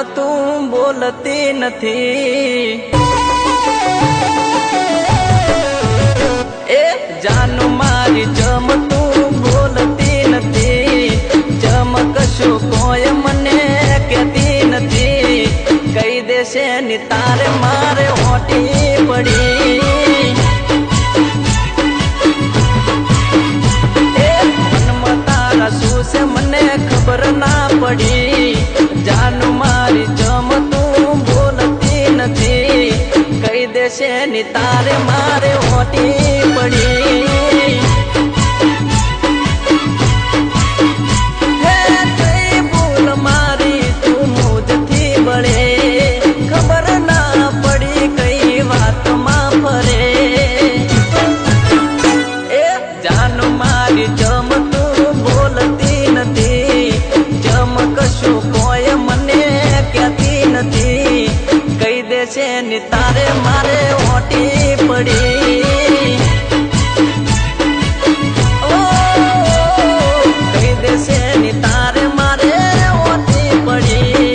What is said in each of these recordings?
તું બોલતી નથી એ જાનુ મારી જમ તું બોલતી નથી જમ કશું કોઈ મને કહેતી નથી કહી દેશે ની તારે મારે હોટી પડી મને ખબર ના પડી જાનુ મારી જમ તું બોલતી નથી કહી દેશે ની તારે મારે હોટી પડી હે કઈ ભૂલ મારી તું મુજથી બળે ખબર ના પડી કઈ વાતમાં ફરે એ જાનુ મારી જમ તું બોલતી નથી જમ કશું કોઈ મને કહેતી નથી કહી દેશે ની તારે મારે હોટી પડી ઓ કહી દેશે ની તારે મારે હોટી પડી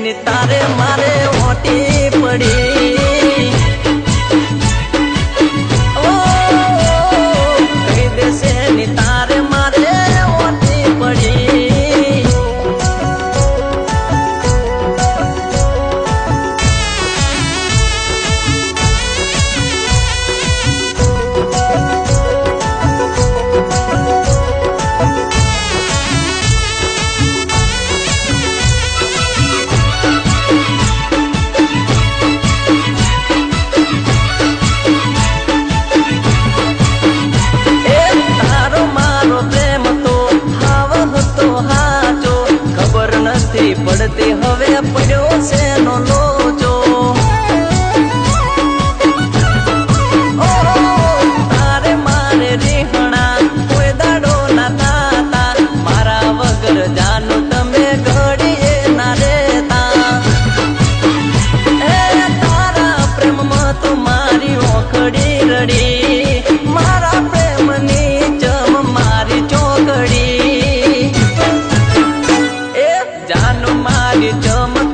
ની તારે મારે હોટી પડી ઓ કહી દેશે ની તારે મારે હોટી પડી પડતી હવે પડ્યો છે નો લોચો ઓ તારે મારે રીહણા કોઈ દાડો ના થાતા મારા વગર જાનુ તમે ઘડીએ ના રહેતા એ તારા પ્રેમમાં તો મારી ઓખડી રડી મારા પ્રેમની જમ મારી ચોકડી જાનુ મારી જમ